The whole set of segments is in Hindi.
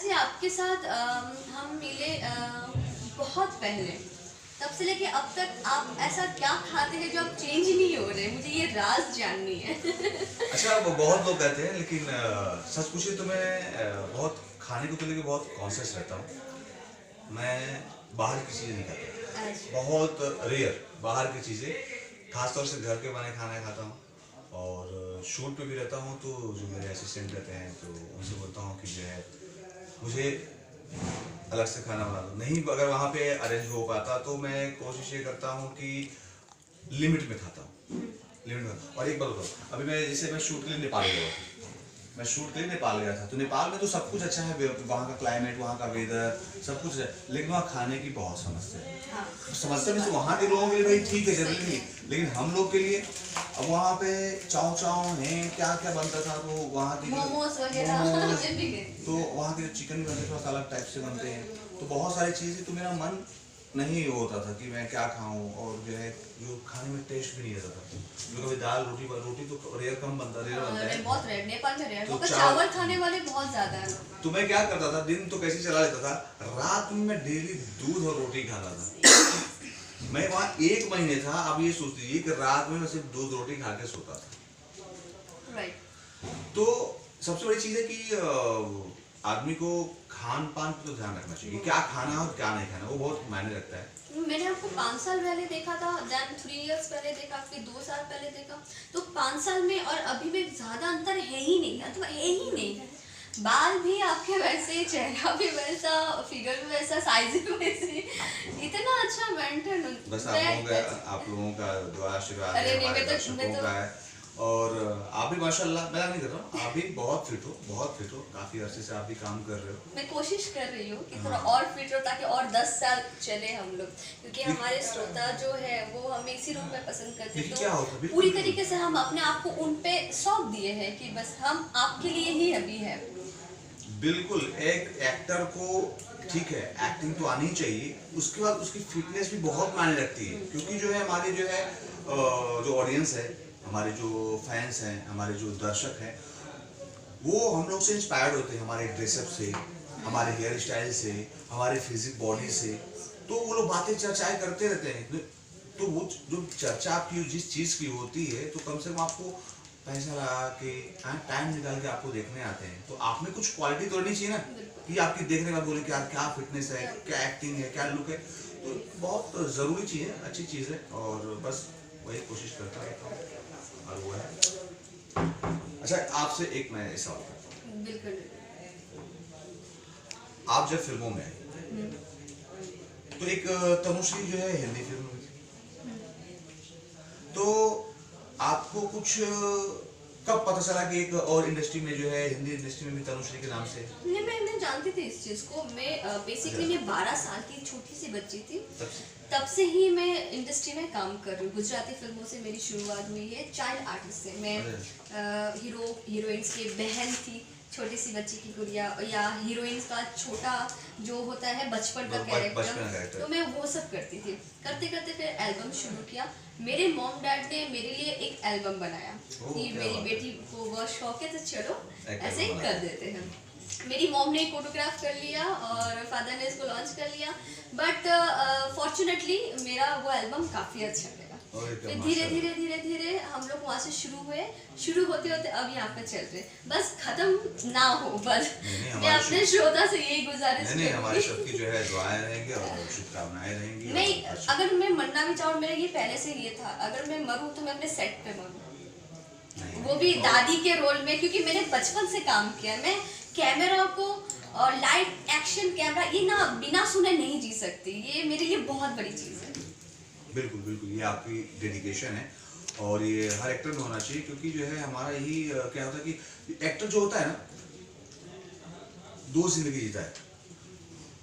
वैसे आपके साथ हम मिले बहुत पहले, तब से लेके अब तक आप ऐसा क्या खाते हैं जो आप चेंज नहीं हो रहे? मुझे ये राज जाननी है। अच्छा, वो बहुत लोग कहते हैं, लेकिन सच पूछिए तो मैं बहुत खाने को तो लेके बहुत कॉन्शियस रहता हूँ। मैं बाहर की चीज़ें नहीं खाता, अच्छा। बहुत रेयर बाहर की चीज़ें, खासतौर से घर के बने खाना खाता हूँ। और शूट पे भी रहता हूँ तो जो मेरे असिस्टेंट रहते हैं तो उनसे बोलता हूँ कि जो है मुझे अलग से खाना बना दो। नहीं, अगर वहाँ पे अरेंज हो पाता तो मैं कोशिश ये करता हूँ कि लिमिट में खाता हूँ, लिमिट में। और एक बात बताओ, अभी मैं जैसे मैं शूट के लिए नेपाल गया हुआ, मैं शूट के लिए नेपाल गया था, तो नेपाल में तो सब कुछ अच्छा है, वहाँ का क्लाइमेट, वहाँ का वेदर, सब कुछ है, लेकिन वहाँ खाने की बहुत समस्या है। हाँ, समस्या में तो वहाँ के लोगों के लिए भाई ठीक है, जरूरी नहीं, लेकिन हम लोग के लिए अब वहाँ पे चाव चाव है, क्या क्या बनता था, तो वहाँ की मोमोज वगैरह मोमोज, मैं भी गई। तो वहाँ के चिकन भी बनते, थोड़ा अलग टाइप से बनते हैं, तो बहुत सारी चीज़ें, तो मेरा मन नहीं होता था कि मैं क्या खाऊं, और जो है जो खाने में टेस्ट भी नहीं रहता था, जो कभी दाल रोटी, रोटी तो रेयर कम बनता, रेयर बनता है। बहुत रेयर, नेपाल में रेयर, तो मगर चावल खाने वाले बहुत ज्यादा हैं। तो मैं क्या करता था, दिन तो कैसे चला लेता था, रात में मैं डेली दूध और रोटी खाता था। मैं वहाँ 1 महीने था, अब ये सोच लीजिए कि रात में मैं सिर्फ दूध रोटी खा के सोता था। राइट। तो सबसे बड़ी चीज़ है कि आदमी को खान पान पे तो ध्यान रखना चाहिए, क्या खाना है और क्या नहीं खाना, वो बहुत मायने रखता है। मैंने आपको 5 साल पहले देखा था, देन 3 इयर्स पहले देखा, फिर 2 साल पहले देखा, तो 5 साल में और अभी में ज्यादा अंतर है ही नहीं, अथवा है ही नहीं। बाल भी आपके वैसे, चेहरा भी वैसा, फिगर भी वैसा, साइज भी वैसे, इतना अच्छा मेंटेन। बस आप लोगों का दुआ आशीर्वाद अरे है, नहीं, हमारे मैं तो दर्शकों का है। और आप भी माशाल्लाह, मैं नहीं कर रहा हूँ, आप भी बहुत फिट हो, बहुत फिट हो, काफी अरसे से आप भी काम कर रहे हो। मैं कोशिश कर रही हूँ कि थोड़ा हाँ। और फिट हो, ताकि और 10 साल चले हम लोग, क्योंकि हमारे श्रोता जो है वो हमें इसी रूप में पसंद करते हैं। देखिए क्या होता है, तो बिल्कुल पूरी बिल्कुल। तरीके से हम अपने आप को उन पे सौंप दिए हैं कि बस हम आपके लिए ही अभी है। बिल्कुल, एक एक्टर को ठीक है, एक्टिंग तो आनी चाहिए, उसके बाद उसकी फिटनेस भी बहुत मायने रखती है, क्योंकि जो है हमारे जो है जो ऑडियंस है, हमारे जो फैंस हैं, हमारे जो दर्शक हैं, वो हम लोग से इंस्पायर्ड होते हैं, हमारे ड्रेसअप से, हमारे हेयर स्टाइल से, हमारे फिजिक बॉडी से, तो वो लोग बातें चर्चाएं करते रहते हैं। तो वो जो चर्चा आपकी जिस चीज़ की होती है, तो कम से कम आपको पैसा लगा के, टाइम निकाल के आपको देखने आते हैं, तो आप में कुछ क्वालिटी तो नहीं चाहिए ना, कि आपकी देखने का बोले कि यार क्या फिटनेस है, क्या एक्टिंग है, क्या लुक है, तो बहुत ज़रूरी चीज़ है, अच्छी चीज़ है, और बस वही कोशिश करता रहता हूँ, और वो है। अच्छा, आपसे एक मैं सवाल करता हूँ, बिल्कुल। आप जब फिल्मों में आए, तो एक तनुश्री जो है हिंदी फिल्म में थी, तो आपको कुछ कब पता चला कि एक और इंडस्ट्री में जो है, हिंदी इंडस्ट्री में भी तनुश्री के नाम से? नहीं, मैं जानती थी इस चीज़ को। मैं बेसिकली मैं 12 साल की छोटी सी बच्ची थी, तब से ही मैं इंडस्ट्री में काम कर रही हूँ। गुजराती फिल्मों से मेरी शुरुआत हुई है, चाइल्ड आर्टिस्ट से। मैं हीरोइंस की बहन थी, छोटी सी बच्ची की गुड़िया, या हीरोइंस का छोटा जो होता है बचपन का कैरेक्टर, तो मैं वो सब करती थी। करते करते फिर एल्बम शुरू किया। मेरे मॉम डैड ने मेरे लिए एक एल्बम बनाया कि मेरी बेटी को बहुत शौक है, तो चलो ऐसे ही कर देते हैं। मेरी मॉम ने फोटोग्राफ कर लिया और फादर ने इसको लॉन्च कर लिया, बट फॉर्चुनेटली मेरा वो एल्बम काफ़ी अच्छा लगा। फिर धीरे धीरे धीरे धीरे हम लोग वहाँ से शुरू होते होते अब यहाँ पे चल रहे, बस खत्म ना हो। बस मैं अपने श्रोता से यही गुजारिश नहीं, हमारे सबकी जो है दुआएं रहेंगी और शुभकामनाएं रहेंगी। नहीं, अगर मैं मरना भी चाहूँ, मेरा ये पहले से ये था, अगर मैं मरूँ तो मैं अपने सेट पे मरूँ, वो भी दादी के रोल में, क्योंकि मैंने बचपन से काम किया। मैं कैमरा को और लाइव एक्शन कैमरा, ये ना बिना सुने नहीं जी सकती, ये मेरे लिए बहुत बड़ी चीज़ है। बिल्कुल बिल्कुल, ये आपकी डेडिकेशन है, और ये हर एक्टर में होना चाहिए, क्योंकि जो है हमारा यही क्या होता है कि एक्टर जो होता है ना, 2 जिंदगी जीता है।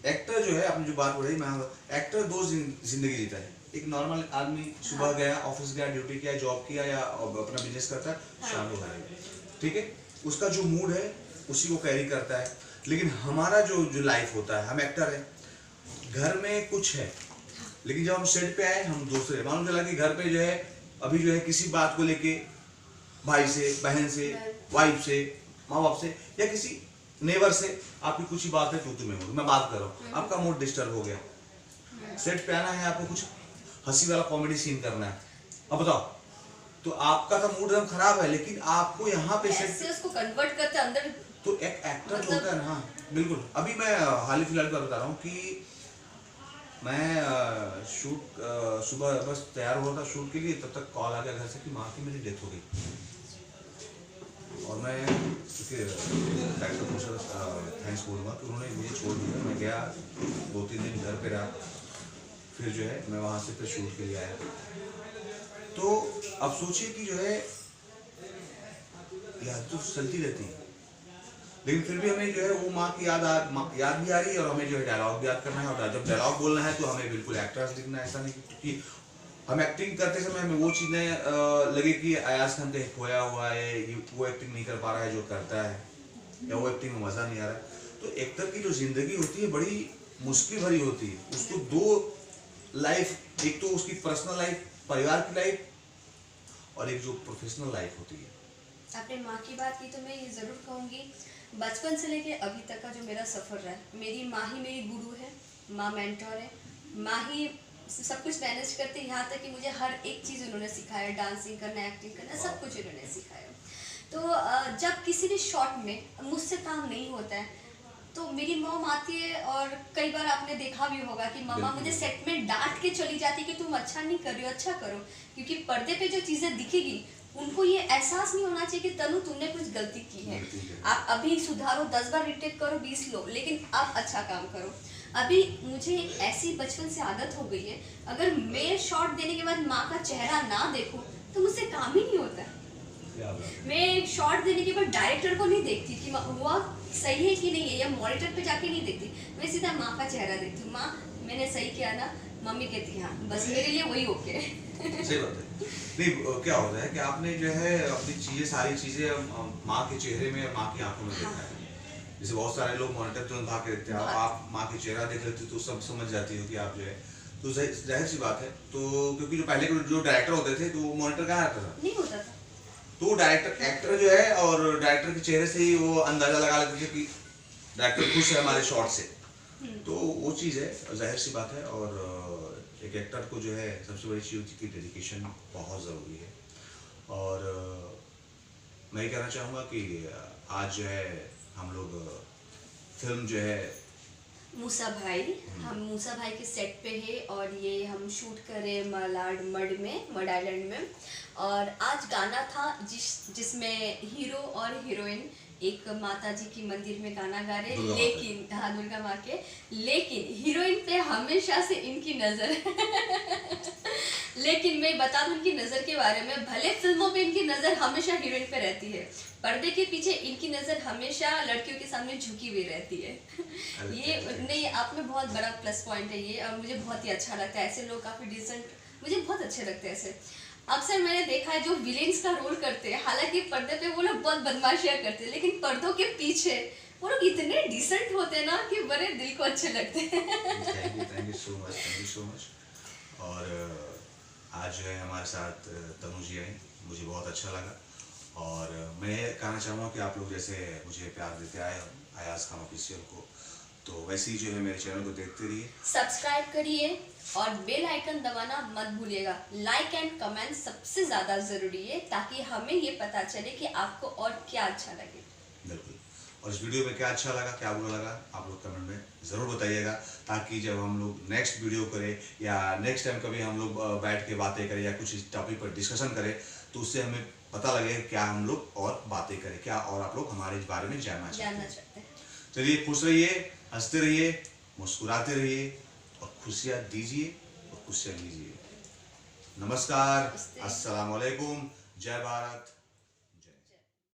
एक्टर जो है, आपने जो बात बोली, मैं एक्टर 2 जिंदगी जीता है। एक नॉर्मल आदमी सुबह गया, ऑफिस गया, ड्यूटी किया, जॉब किया, या अपना बिजनेस करता है, शाम को घर आया, ठीक है, उसका जो मूड है उसी को कैरी करता है। लेकिन हमारा जो लाइफ होता है, हम एक्टर है, घर में कुछ है, लेकिन जब हम सेट पे आए, हम दूसरे, मालूम चला कि घर पे जो है अभी जो है किसी बात को लेके भाई से, बहन से, वाइफ से, माँ बाप से, या किसी नेवर से आपकी कुछ ही बात है तू में मूड, मैं बात कर रहा हूँ, आपका मूड डिस्टर्ब हो गया, सेट पे आना है आपको कुछ हंसी वाला कॉमेडी सीन करना है, अब बताओ, तो आपका तो मूड एकदम खराब है, लेकिन आपको यहाँ पे ऐसे उसको कन्वर्ट करते अंदर। तो एक एक्टर जो होता है ना, हाँ बिल्कुल। अभी मैं हाल ही फिलहाल का बता रहा हूँ कि मैं शूट सुबह बस तैयार हुआ था शूट के लिए, तब तक कॉल आ गया घर से कि माँ की मेरी डेथ हो गई, और मैं डॉक्टर को थैंक्स बोलूँगा कि उन्होंने मुझे छोड़ दिया। मैं गया 2-3 दिन घर पे रहा, फिर जो है मैं वहाँ से फिर शूट के लिए आया। तो अब सोचिए कि जो है याद तो चलती रहती है, लेकिन फिर भी हमें जो है वो माँ की याद भी आ रही है, और हमें जो है डायलॉग भी याद करना है, और जब डायलॉग बोलना है तो हमें बिल्कुल एक्टर्स दिखना है। ऐसा नहीं क्योंकि हम एक्टिंग करते समय हमें वो चीज़ें लगे कि अयाज खान कहीं खोया हुआ है, वो एक्टिंग नहीं कर पा रहा है जो करता है, या वो एक्टिंग में मज़ा नहीं आ रहा है। तो एक्टर की जो ज़िंदगी होती है बड़ी मुश्किल भरी होती है। उसको 2 लाइफ, एक तो उसकी पर्सनल लाइफ, परिवार की लाइफ, और एक जो प्रोफेशनल लाइफ होती है। आपने माँ की बात की तो मैं ये ज़रूर कहूँगी, बचपन से लेके अभी तक का जो मेरा सफ़र रहा है, मेरी माँ ही मेरी गुरु है, माँ मेंटोर है, माँ ही सब कुछ मैनेज करते, यहाँ तक कि मुझे हर एक चीज़ उन्होंने सिखाया, डांसिंग करना, एक्टिंग करना, सब कुछ उन्होंने सिखाया। तो जब किसी भी शॉट में मुझसे काम नहीं होता है तो मेरी मॉम आती है, और कई बार आपने देखा भी होगा कि मामा मुझे सेट में डांट के चली जाती कि तुम अच्छा नहीं कर रही हो, अच्छा करो, क्योंकि पर्दे पे जो चीज़ें दिखेगी उनको ये एहसास नहीं होना चाहिए कि तनु तुमने कुछ गलती की है, आप अभी सुधारो, 10 बार रिटेक करो, 20 लो, लेकिन आप अच्छा काम करो। अभी मुझे ऐसी बचपन से आदत हो गई है, अगर मैं शॉट देने के बाद माँ का चेहरा ना देखूं तो मुझसे काम ही नहीं होता है। मैं शॉट देने के बाद डायरेक्टर को नहीं देखती कि हुआ सही है कि नहीं है, या मॉनिटर पे जाके नहीं देखती, मैं सीधा माँ का चेहरा देखती हूँ, माँ मैंने सही किया ना, मम्मी कहती हाँ, बस मेरे लिए वही ओके है। सही बात है। नहीं क्या होता है कि आपने जो है अपनी चीजें, सारी चीजें माँ के चेहरे में, माँ की आंखों में देखा है। जैसे बहुत सारे लोग मॉनिटर तुरंत भाग के देखते हैं, आप माँ के चेहरा देख लेते तो सब समझ जाती हो कि आप जो है, तो जाहिर सी बात है। तो क्योंकि जो पहले जो डायरेक्टर होते थे तो मॉनिटर कहाँ आता था, नहीं होता था, तो डायरेक्टर एक्टर जो है और डायरेक्टर के चेहरे से ही वो अंदाजा लगा लेते थे कि डायरेक्टर खुश है हमारे शॉट से। तो वो चीज़ है, जाहिर सी बात है। और एक एक्टर को जो है सबसे बड़ी चीज़ होती है कि डेडिकेशन बहुत ज़रूरी है। और मैं ये कहना चाहूँगा कि आज जो है हम लोग फिल्म जो है मूसा भाई, हम मूसा भाई के सेट पे है, और ये हम शूट कर रहे हैं मड आइलैंड में। और आज गाना था जिसमें हीरो और हीरोइन एक माता जी की मंदिर में गाना गा रहे, लेकिन हाँ दुर्गा माँ के, लेकिन हीरोइन पे हमेशा से इनकी नज़र लेकिन मैं बता दूं इनकी नज़र के बारे में, भले फिल्मों पे इनकी नज़र हमेशा हीरोइन पे रहती है, पर्दे के पीछे इनकी नज़र हमेशा लड़कियों के सामने झुकी हुई रहती है। ये नहीं, आप में बहुत बड़ा प्लस पॉइंट है ये, और मुझे बहुत ही अच्छा लगता है ऐसे लोग, काफ़ी डिसेंट, मुझे बहुत अच्छे लगते हैं ऐसे। अक्सर मैंने देखा है जो विलेन्स का रोल करते हैं, हालांकि पर्दे पे वो लोग बहुत बदमाशियां करते हैं, लेकिन पर्दों के पीछे वो लोग इतने डिसेंट होते हैं ना कि बड़े दिल को अच्छे लगते हैं। Thank you so much. और आज जो है हमारे साथ तनु जी आई, मुझे बहुत अच्छा लगा। और मैं कहना चाहूँगा कि आप लोग जैसे मुझे प्यार देते आए हो अयाज खान ऑफिशियल को, तो वैसे ही जो है मेरे चैनल को देखते रहिए, सब्सक्राइब करिए और बेल आइकन दबाना मत भूलिएगा। लाइक एंड कमेंट सबसे ज़्यादा ज़रूरी है, ताकि हमें ये पता चले कि आपको और क्या अच्छा लगे। बिल्कुल। और इस वीडियो में क्या अच्छा लगा, क्या बुरा लगा, आप लोग कमेंट में ज़रूर बताइएगा, ताकि जब हम लोग नेक्स्ट वीडियो करें या नेक्स्ट टाइम कभी हम लोग बैठ के बातें करें या कुछ इस टॉपिक पर डिस्कशन करें, तो उससे हमें पता लगे क्या हम लोग और बातें करें, क्या और आप लोग हमारे इस बारे में जानना चाहते हैं। चलिए, खुश रहिए, हंसते रहिए, मुस्कुराते रहिए, और खुशियाँ दीजिए और खुशियाँ लीजिए। नमस्कार, अस्सलाम वालेकुम, जय भारत।